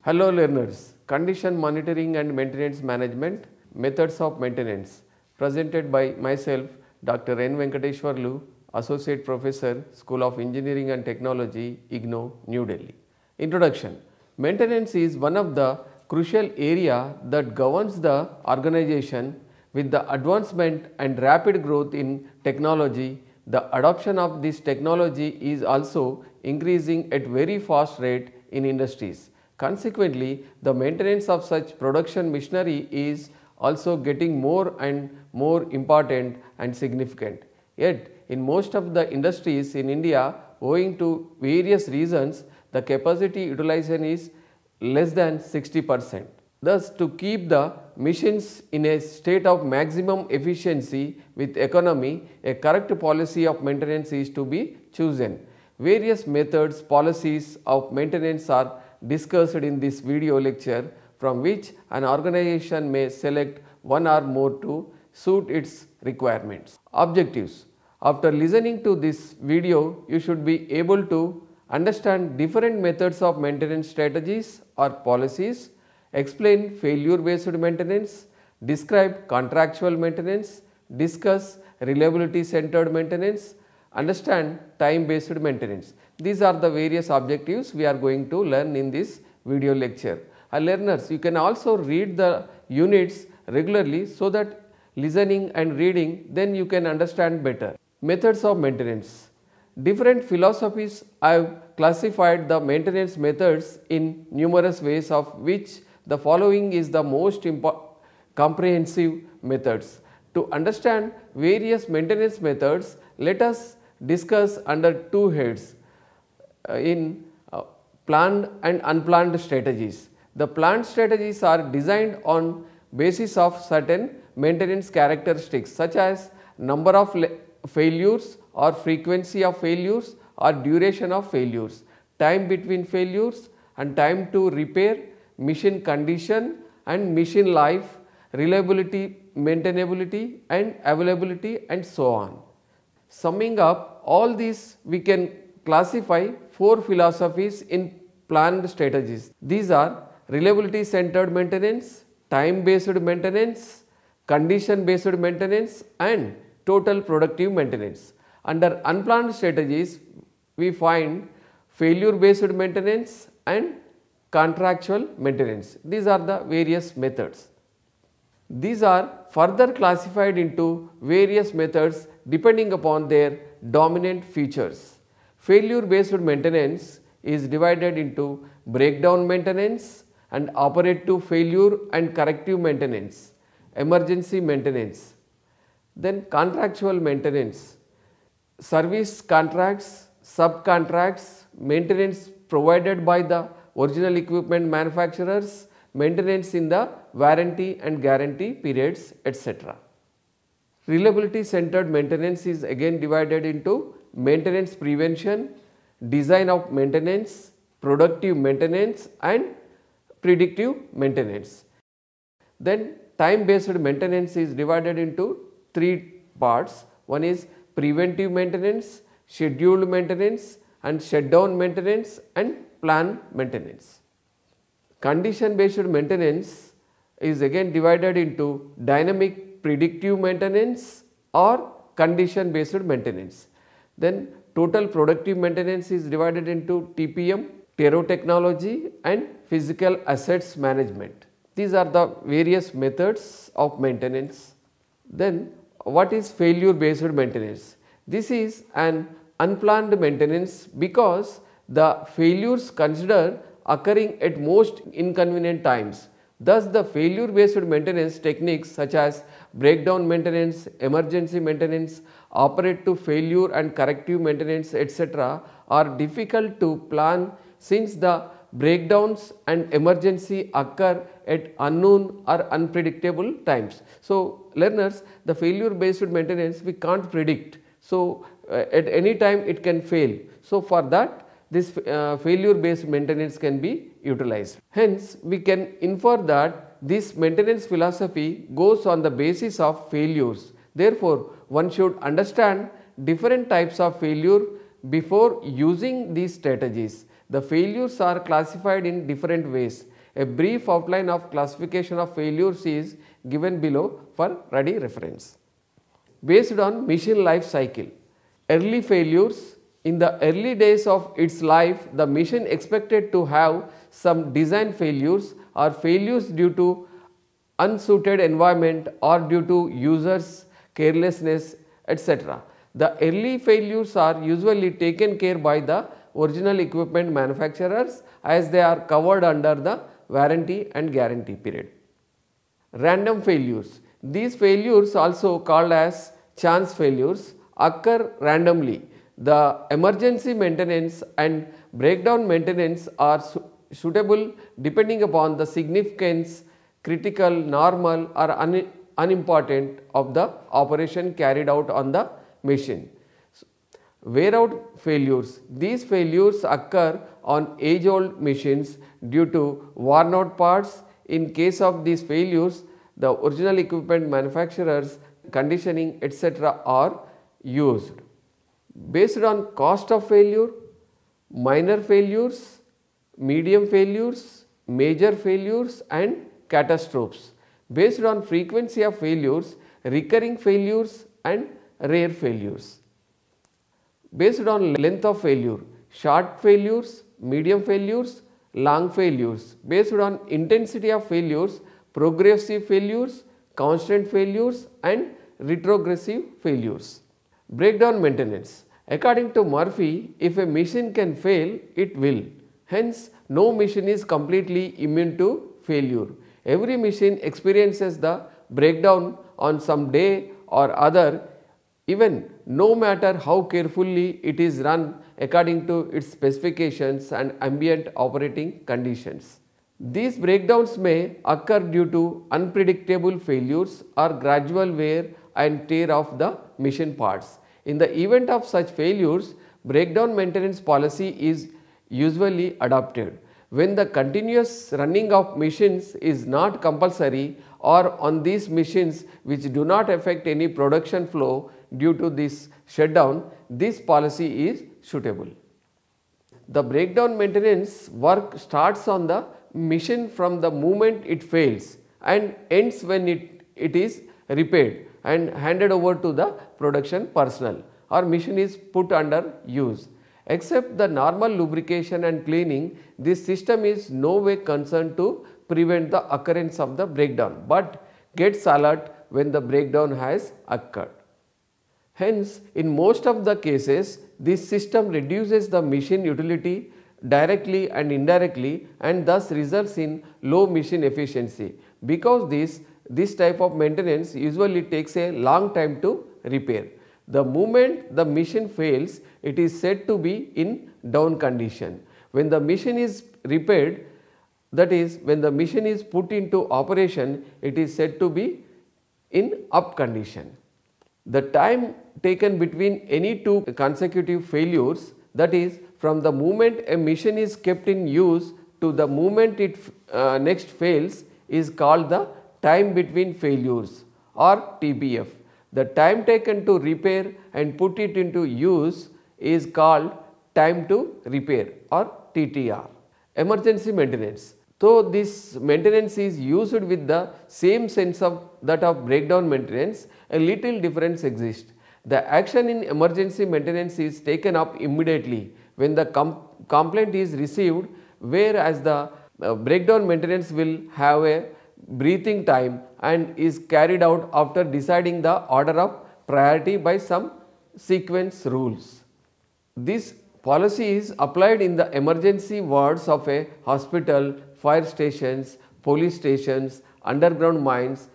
Hello learners, condition monitoring and maintenance management, methods of maintenance, presented by myself Dr. N. Venkateshwarlu, Associate Professor, School of Engineering and Technology, IGNOU, New Delhi. Introduction. Maintenance is one of the crucial area that governs the organization. With the advancement and rapid growth in technology, the adoption of this technology is also increasing at very fast rate in industries. Consequently, the maintenance of such production machinery is also getting more and more important and significant. Yet, in most of the industries in India, owing to various reasons, the capacity utilization is less than 60%. Thus, to keep the machines in a state of maximum efficiency with economy, a correct policy of maintenance is to be chosen. Various methods, policies of maintenance are discussed in this video lecture, from which an organization may select one or more to suit its requirements. Objectives. After listening to this video, you should be able to understand different methods of maintenance strategies or policies, explain failure based maintenance, describe contractual maintenance, discuss reliability centered maintenance, understand time based maintenance. These are the various objectives we are going to learn in this video lecture. Learners, you can also read the units regularly so that listening and reading, then you can understand better. Methods of maintenance. Different philosophies have classified the maintenance methods in numerous ways, of which the following is the most comprehensive methods. To understand various maintenance methods, let us discuss under two heads in planned and unplanned strategies. The planned strategies are designed on basis of certain maintenance characteristics such as number of failures or frequency of failures or duration of failures, time between failures and time to repair, machine condition and machine life, reliability, maintainability and availability, and so on. Summing up all these, we can classify four philosophies in planned strategies. These are reliability centered maintenance, time based maintenance, condition based maintenance and total productive maintenance. Under unplanned strategies, we find failure based maintenance and contractual maintenance. These are the various methods. These are further classified into various methods depending upon their dominant features. Failure based maintenance is divided into breakdown maintenance and operative failure and corrective maintenance, emergency maintenance. Then contractual maintenance, service contracts, subcontracts, maintenance provided by the original equipment manufacturers, maintenance in the warranty and guarantee periods, etc. Reliability centered maintenance is again divided into maintenance prevention, design of maintenance, productive maintenance and predictive maintenance. Then time based maintenance is divided into three parts. One is preventive maintenance, scheduled maintenance and shutdown maintenance and planned maintenance. Condition based maintenance is again divided into dynamic predictive maintenance or condition based maintenance. Then total productive maintenance is divided into TPM, Tero technology and physical assets management. These are the various methods of maintenance. Then what is failure based maintenance? This is an unplanned maintenance because the failures considered occurring at most inconvenient times. Thus, the failure based maintenance techniques such as breakdown maintenance, emergency maintenance, operative failure and corrective maintenance, etc. are difficult to plan since the breakdowns and emergency occur at unknown or unpredictable times. So, learners, the failure based maintenance we can't predict. So, at any time it can fail. So, for that this failure based maintenance can be utilized. Hence, we can infer that this maintenance philosophy goes on the basis of failures. Therefore, one should understand different types of failure before using these strategies. The failures are classified in different ways. A brief outline of classification of failures is given below for ready reference. Based on machine life cycle, early failures. In the early days of its life, the machine expected to have some design failures or failures due to unsuited environment or due to users' carelessness, etc. The early failures are usually taken care by the original equipment manufacturers as they are covered under the warranty and guarantee period. Random failures. These failures, also called as chance failures, occur randomly. The emergency maintenance and breakdown maintenance are suitable depending upon the significance, critical, normal or unimportant of the operation carried out on the machine. Wear out failures. These failures occur on age-old machines due to worn out parts. In case of these failures, the original equipment manufacturers, conditioning, etc. are used. Based on cost of failure, minor failures, medium failures, major failures and catastrophes. Based on frequency of failures, recurring failures and rare failures. Based on length of failure, short failures, medium failures, long failures. Based on intensity of failures, progressive failures, constant failures and retrogressive failures. Breakdown maintenance. According to Murphy, if a machine can fail, it will. Hence, no machine is completely immune to failure. Every machine experiences the breakdown on some day or other, even no matter how carefully it is run according to its specifications and ambient operating conditions. These breakdowns may occur due to unpredictable failures or gradual wear and tear of the machine parts. In the event of such failures, breakdown maintenance policy is usually adopted. When the continuous running of machines is not compulsory or on these machines which do not affect any production flow due to this shutdown, this policy is suitable. The breakdown maintenance work starts on the machine from the moment it fails and ends when it is repaired and handed over to the production personnel or machine is put under use. Except the normal lubrication and cleaning, this system is no way concerned to prevent the occurrence of the breakdown, but gets alert when the breakdown has occurred. Hence, in most of the cases, this system reduces the machine utility directly and indirectly and thus results in low machine efficiency, because this type of maintenance usually takes a long time to repair. The moment the machine fails, it is said to be in down condition. When the machine is repaired, that is, when the machine is put into operation, it is said to be in up condition. The time taken between any two consecutive failures, that is, from the moment a machine is kept in use to the moment it next fails, is called the time between failures or TBF. The time taken to repair and put it into use is called time to repair or TTR. Emergency maintenance. Though this maintenance is used with the same sense of that of breakdown maintenance, a little difference exists. The action in emergency maintenance is taken up immediately when the complaint is received, whereas the breakdown maintenance will have a breathing time and is carried out after deciding the order of priority by some sequence rules. This policy is applied in the emergency wards of a hospital, fire stations, police stations, underground mines,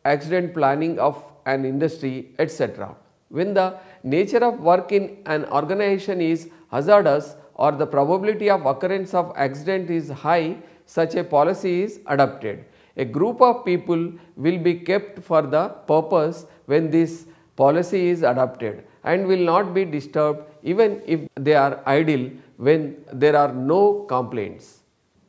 accident planning of an industry, etc. When the nature of work in an organization is hazardous or the probability of occurrence of accident is high, such a policy is adopted. A group of people will be kept for the purpose when this policy is adopted and will not be disturbed even if they are idle when there are no complaints.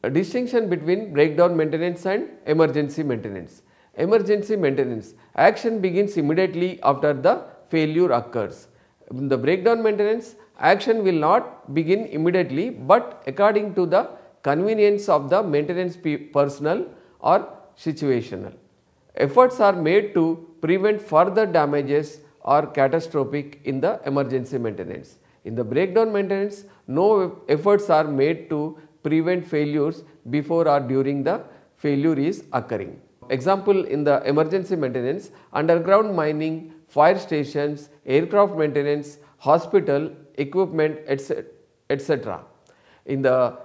A distinction between breakdown maintenance and emergency maintenance. Emergency maintenance action begins immediately after the failure occurs. In the breakdown maintenance, action will not begin immediately, but according to the convenience of the maintenance personnel or situational. Efforts are made to prevent further damages or catastrophic in the emergency maintenance. In the breakdown maintenance, no efforts are made to prevent failures before or during the failure is occurring. Example, in the emergency maintenance, underground mining, fire stations, aircraft maintenance, hospital, equipment, etc. In the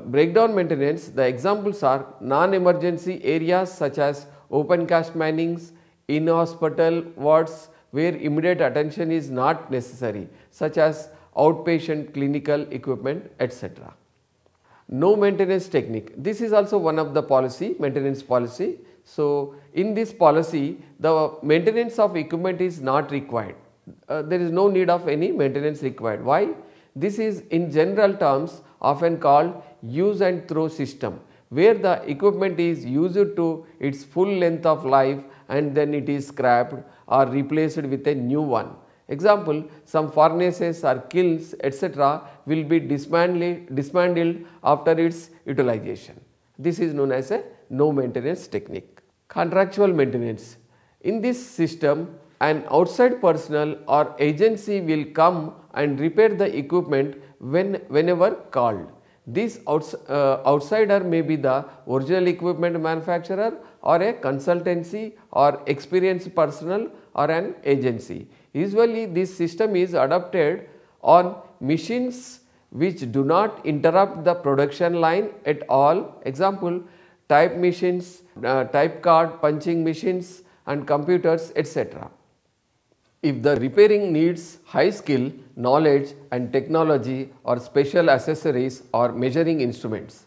breakdown maintenance, the examples are non-emergency areas such as open cast minings, in-hospital wards where immediate attention is not necessary, such as outpatient clinical equipment, etc. No maintenance technique. This is also one of the policy, maintenance policy. So, in this policy, the maintenance of equipment is not required. There is no need of any maintenance required. Why? This is in general terms often called use and throw system, where the equipment is used to its full length of life and then it is scrapped or replaced with a new one. Example, some furnaces or kilns, etc. will be dismantled after its utilization. This is known as a no maintenance technique. Contractual maintenance. In this system, an outside personnel or agency will come and repair the equipment whenever called. This outsider may be the original equipment manufacturer or a consultancy or experienced personnel or an agency. Usually this system is adopted on machines which do not interrupt the production line at all. Example, type machines, type card, punching machines and computers, etc. If the repairing needs high skill, knowledge and technology or special accessories or measuring instruments,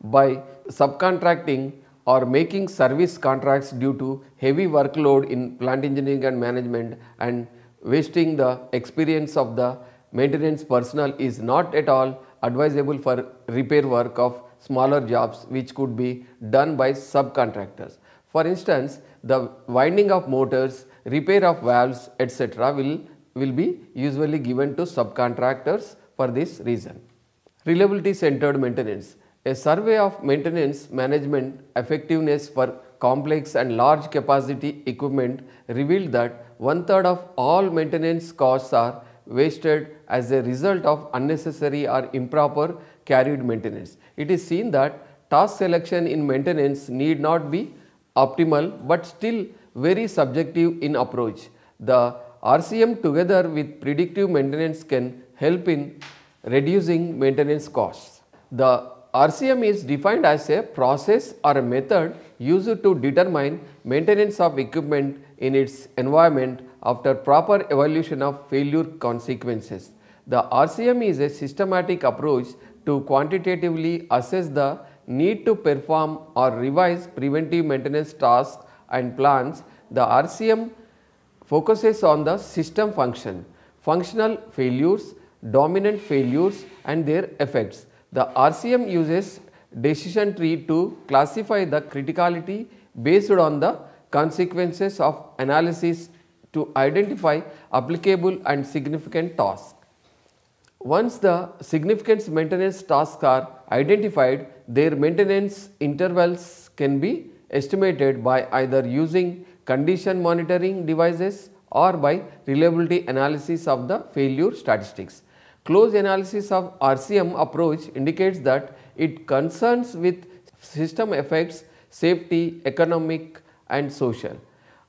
by subcontracting or making service contracts due to heavy workload in plant engineering and management and wasting the experience of the maintenance personnel is not at all advisable for repair work of smaller jobs which could be done by subcontractors. For instance, the winding of motors, repair of valves, etc. will be usually given to subcontractors for this reason. Reliability centered maintenance. A survey of maintenance management effectiveness for complex and large capacity equipment revealed that 1/3 of all maintenance costs are wasted as a result of unnecessary or improper carried maintenance. It is seen that task selection in maintenance need not be optimal but still very subjective in approach. The RCM together with predictive maintenance can help in reducing maintenance costs. The RCM is defined as a process or a method used to determine maintenance of equipment in its environment after proper evaluation of failure consequences. The RCM is a systematic approach to quantitatively assess the need to perform or revise preventive maintenance tasks and plans. The RCM focuses on the system function, functional failures, dominant failures and their effects. The RCM uses decision tree to classify the criticality based on the consequences of analysis to identify applicable and significant tasks. Once the significant maintenance tasks are identified, their maintenance intervals can be estimated by either using condition monitoring devices or by reliability analysis of the failure statistics. Close analysis of RCM approach indicates that it concerns with system effects, safety, economic and social.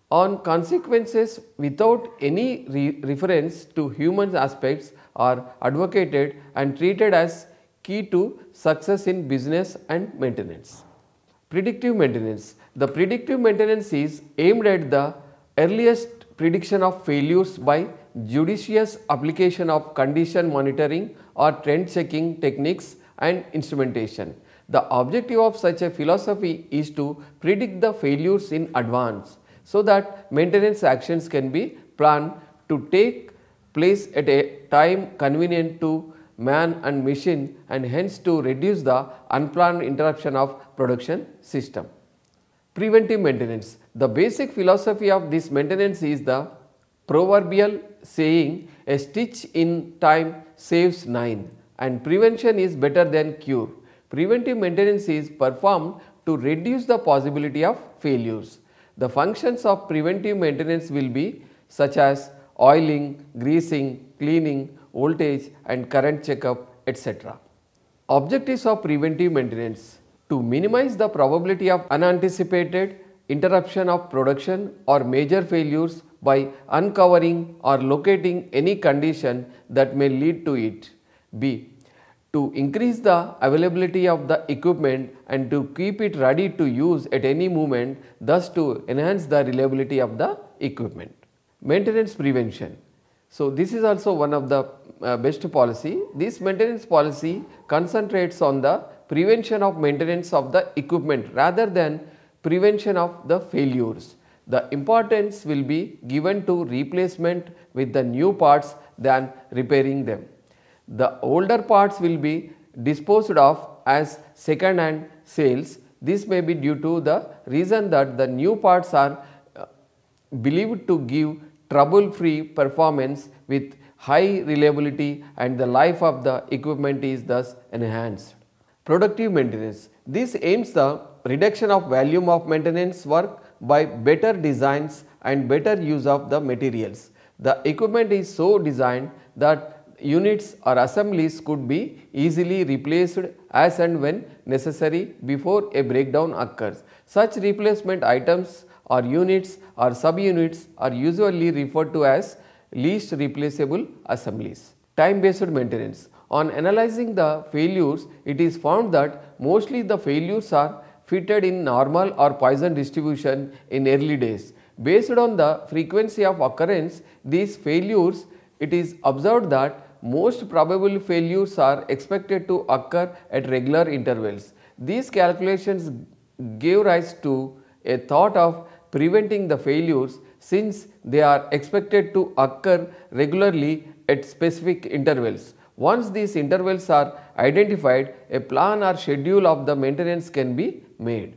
On consequences without any reference to human aspects are advocated and treated as key to success in business and maintenance. Predictive maintenance. The predictive maintenance is aimed at the earliest prediction of failures by judicious application of condition monitoring or trend checking techniques and instrumentation. The objective of such a philosophy is to predict the failures in advance so that maintenance actions can be planned to take place at a time convenient to man and machine and hence to reduce the unplanned interruption of production system. Preventive maintenance. The basic philosophy of this maintenance is the proverbial saying, a stitch in time saves 9, and prevention is better than cure. Preventive maintenance is performed to reduce the possibility of failures. The functions of preventive maintenance will be such as oiling, greasing, cleaning, voltage and current checkup, etc. Objectives of preventive maintenance: to minimize the probability of unanticipated interruption of production or major failures by uncovering or locating any condition that may lead to it. B. To increase the availability of the equipment and to keep it ready to use at any moment, thus to enhance the reliability of the equipment. Maintenance prevention. So, this is also one of the best policy. This maintenance policy concentrates on the prevention of maintenance of the equipment rather than prevention of the failures. The importance will be given to replacement with the new parts than repairing them. The older parts will be disposed of as second hand sales. This may be due to the reason that the new parts are believed to give trouble free performance with high reliability and the life of the equipment is thus enhanced. Productive maintenance. This aims the reduction of volume of maintenance work by better designs and better use of the materials. The equipment is so designed that units or assemblies could be easily replaced as and when necessary before a breakdown occurs. Such replacement items or units or subunits are usually referred to as least replaceable assemblies. Time based maintenance. On analyzing the failures, it is found that mostly the failures are fitted in normal or Poisson distribution in early days. Based on the frequency of occurrence these failures, it is observed that most probable failures are expected to occur at regular intervals. These calculations gave rise to a thought of preventing the failures since they are expected to occur regularly at specific intervals. Once these intervals are identified, a plan or schedule of the maintenance can be made.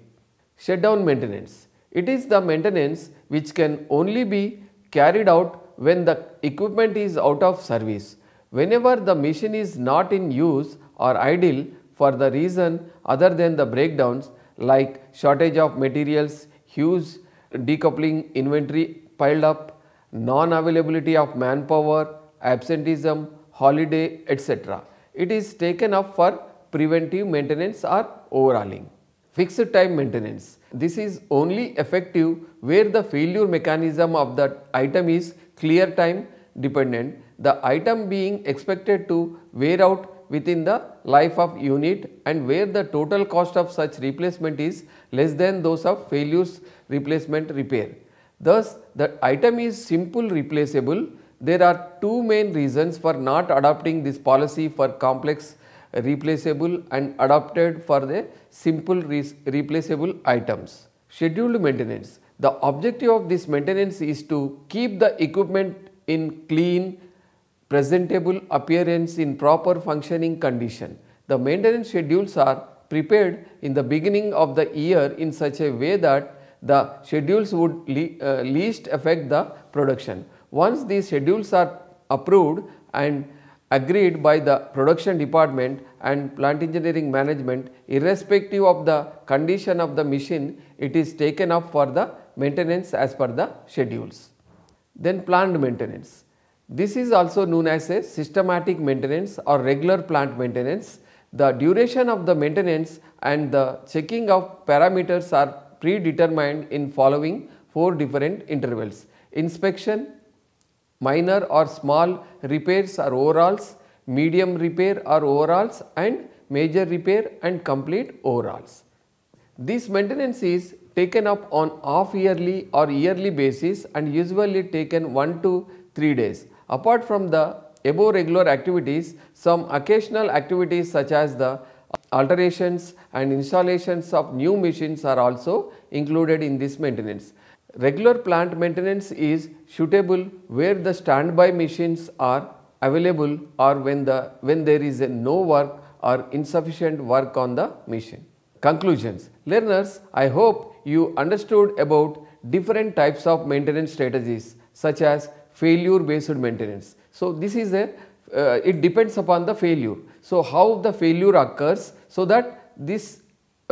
Shutdown maintenance. It is the maintenance which can only be carried out when the equipment is out of service. Whenever the machine is not in use or idle for the reason other than the breakdowns like shortage of materials, huge decoupling inventory piled up, non-availability of manpower, absenteeism, holiday, etc. It is taken up for preventive maintenance or overhauling. Fixed time maintenance. This is only effective where the failure mechanism of the item is clear time dependent, the item being expected to wear out within the life of unit and where the total cost of such replacement is less than those of failures replacement repair. Thus, the item is simple replaceable. There are two main reasons for not adopting this policy for complex replaceable and adopted for the simple replaceable items. Scheduled maintenance. The objective of this maintenance is to keep the equipment in clean, presentable appearance in proper functioning condition. The maintenance schedules are prepared in the beginning of the year in such a way that the schedules would least affect the production. Once these schedules are approved and agreed by the production department and plant engineering management, irrespective of the condition of the machine, it is taken up for the maintenance as per the schedules. Then planned maintenance. This is also known as a systematic maintenance or regular plant maintenance. The duration of the maintenance and the checking of parameters are predetermined in following 4 different intervals: inspection, minor or small repairs or overhauls, medium repair or overhauls, and major repair and complete overhauls. This maintenance is taken up on half yearly or yearly basis and usually taken 1 to 3 days. Apart from the above regular activities, some occasional activities such as the alterations and installations of new machines are also included in this maintenance. Regular plant maintenance is suitable where the standby machines are available or when there is no work or insufficient work on the machine. Conclusions. Learners, I hope you understood about different types of maintenance strategies such as failure based maintenance. So, this is it depends upon the failure. So, how the failure occurs, so that this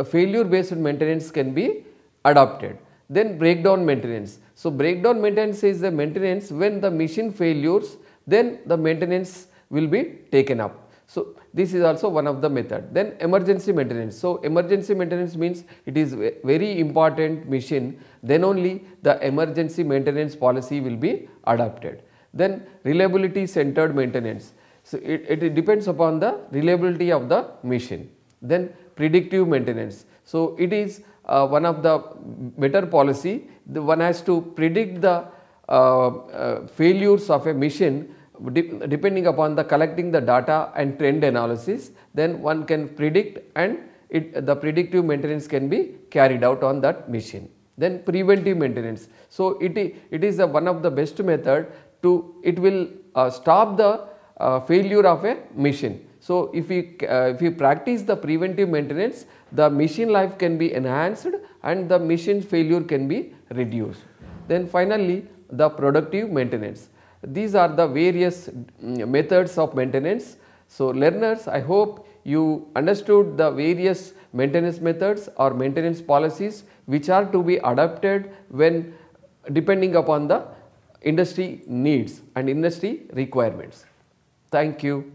failure based maintenance can be adopted. Then breakdown maintenance. So, breakdown maintenance is the maintenance when the machine failures, then the maintenance will be taken up. So, this is also one of the method. Then emergency maintenance. So, emergency maintenance means it is very important machine, then only the emergency maintenance policy will be adopted. Then reliability centered maintenance. So, it depends upon the reliability of the machine. Then predictive maintenance. So, it is one of the better policy. The one has to predict the failures of a machine depending upon the collecting the data and trend analysis. Then one can predict, and the predictive maintenance can be carried out on that machine. Then preventive maintenance. So, it is one of the best method to, it will stop the failure of a machine. So, if we practice the preventive maintenance, the machine life can be enhanced and the machine failure can be reduced. Then finally, the productive maintenance. These are the various methods of maintenance. So, learners, I hope you understood the various maintenance methods or maintenance policies which are to be adopted when depending upon the industry needs and industry requirements. Thank you.